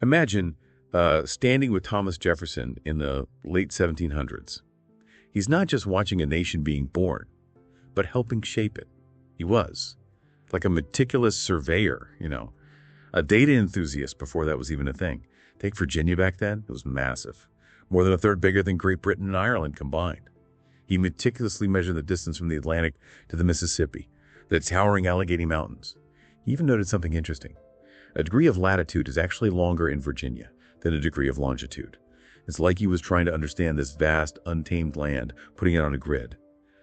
Imagine standing with Thomas Jefferson in the late 1700s. He's not just watching a nation being born, but helping shape it. He was like a meticulous surveyor, a data enthusiast before that was even a thing. Take Virginia back then, it was massive. More than a third bigger than Great Britain and Ireland combined. He meticulously measured the distance from the Atlantic to the Mississippi, the towering Allegheny Mountains. He even noted something interesting. A degree of latitude is actually longer in Virginia than a degree of longitude. It's like he was trying to understand this vast, untamed land, putting it on a grid.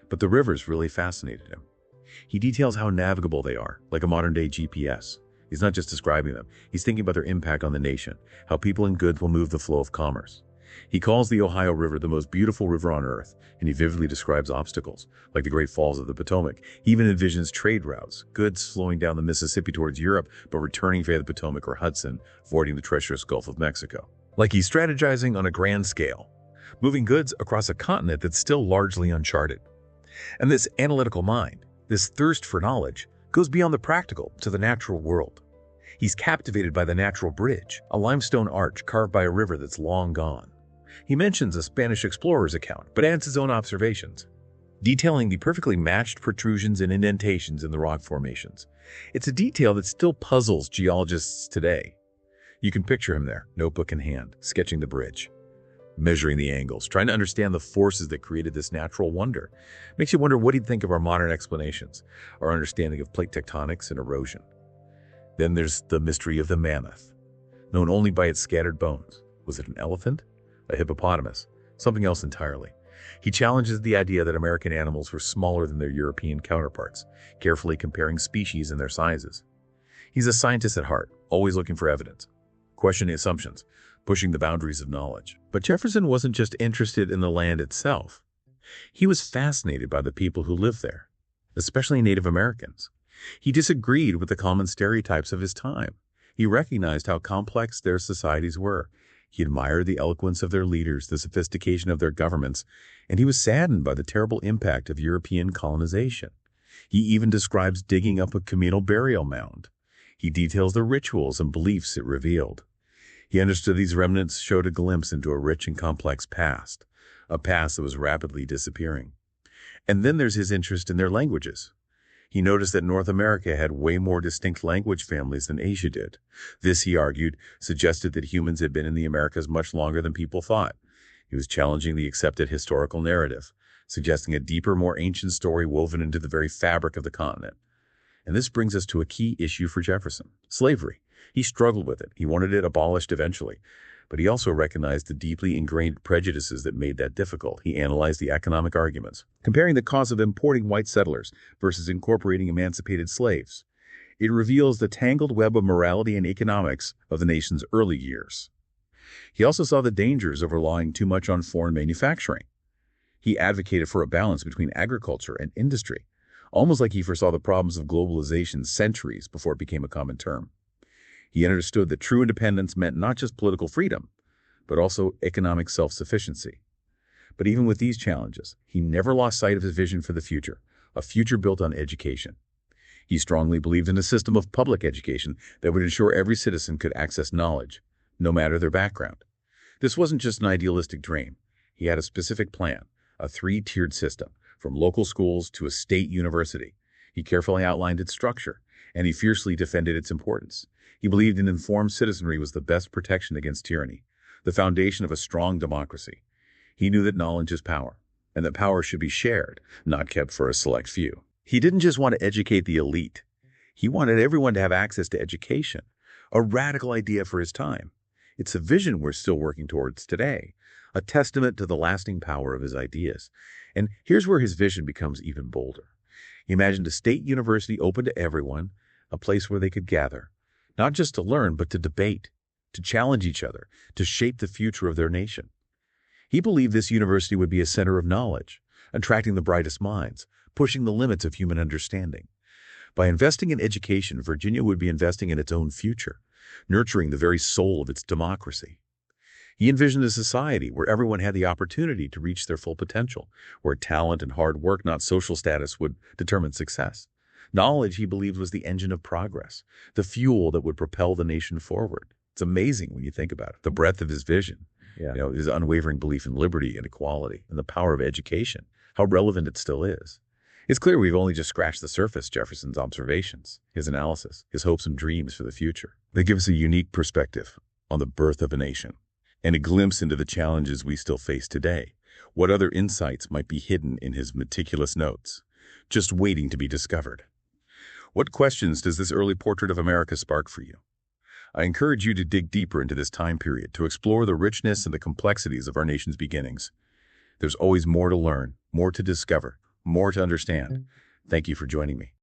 But the rivers really fascinated him. He details how navigable they are, like a modern-day GPS. He's not just describing them. He's thinking about their impact on the nation, how people and goods will move the flow of commerce. He calls the Ohio River the most beautiful river on earth, and he vividly describes obstacles, like the Great Falls of the Potomac. He even envisions trade routes, goods flowing down the Mississippi towards Europe, but returning via the Potomac or Hudson, avoiding the treacherous Gulf of Mexico. Like he's strategizing on a grand scale, moving goods across a continent that's still largely uncharted. And this analytical mind, this thirst for knowledge, goes beyond the practical to the natural world. He's captivated by the natural bridge, a limestone arch carved by a river that's long gone. He mentions a Spanish explorer's account, but adds his own observations, detailing the perfectly matched protrusions and indentations in the rock formations. It's a detail that still puzzles geologists today. You can picture him there, notebook in hand, sketching the bridge, measuring the angles, trying to understand the forces that created this natural wonder. Makes you wonder what he'd think of our modern explanations, our understanding of plate tectonics and erosion. Then there's the mystery of the mammoth, known only by its scattered bones. Was it an elephant? A hippopotamus? Something else entirely. He challenges the idea that American animals were smaller than their European counterparts, carefully comparing species and their sizes. He's a scientist at heart, always looking for evidence, questioning assumptions, pushing the boundaries of knowledge. But Jefferson wasn't just interested in the land itself. He was fascinated by the people who lived there, especially Native Americans. He disagreed with the common stereotypes of his time. He recognized how complex their societies were. He admired the eloquence of their leaders, the sophistication of their governments, and he was saddened by the terrible impact of European colonization. He even describes digging up a communal burial mound. He details the rituals and beliefs it revealed. He understood these remnants showed a glimpse into a rich and complex past, a past that was rapidly disappearing. And then there's his interest in their languages. He noticed that North America had way more distinct language families than Asia did. This, he argued, suggested that humans had been in the Americas much longer than people thought. He was challenging the accepted historical narrative, suggesting a deeper, more ancient story woven into the very fabric of the continent. And this brings us to a key issue for Jefferson: slavery. He struggled with it. He wanted it abolished eventually. But he also recognized the deeply ingrained prejudices that made that difficult. He analyzed the economic arguments, comparing the cost of importing white settlers versus incorporating emancipated slaves. It reveals the tangled web of morality and economics of the nation's early years. He also saw the dangers of relying too much on foreign manufacturing. He advocated for a balance between agriculture and industry, almost like he foresaw the problems of globalization centuries before it became a common term. He understood that true independence meant not just political freedom, but also economic self-sufficiency. But even with these challenges, he never lost sight of his vision for the future, a future built on education. He strongly believed in a system of public education that would ensure every citizen could access knowledge, no matter their background. This wasn't just an idealistic dream. He had a specific plan, a three-tiered system, from local schools to a state university. He carefully outlined its structure, and he fiercely defended its importance. He believed an informed citizenry was the best protection against tyranny, the foundation of a strong democracy. He knew that knowledge is power, and that power should be shared, not kept for a select few. He didn't just want to educate the elite. He wanted everyone to have access to education, a radical idea for his time. It's a vision we're still working towards today, a testament to the lasting power of his ideas. And here's where his vision becomes even bolder. He imagined a state university open to everyone, a place where they could gather, not just to learn, but to debate, to challenge each other, to shape the future of their nation. He believed this university would be a center of knowledge, attracting the brightest minds, pushing the limits of human understanding. By investing in education, Virginia would be investing in its own future, nurturing the very soul of its democracy. He envisioned a society where everyone had the opportunity to reach their full potential, where talent and hard work, not social status, would determine success. Knowledge, he believed, was the engine of progress, the fuel that would propel the nation forward. It's amazing when you think about it. The breadth of his vision, his unwavering belief in liberty and equality and the power of education, how relevant it still is. It's clear we've only just scratched the surface. Jefferson's observations, his analysis, his hopes and dreams for the future. They give us a unique perspective on the birth of a nation and a glimpse into the challenges we still face today. What other insights might be hidden in his meticulous notes, just waiting to be discovered? What questions does this early portrait of America spark for you? I encourage you to dig deeper into this time period, to explore the richness and the complexities of our nation's beginnings. There's always more to learn, more to discover, more to understand. Thank you for joining me.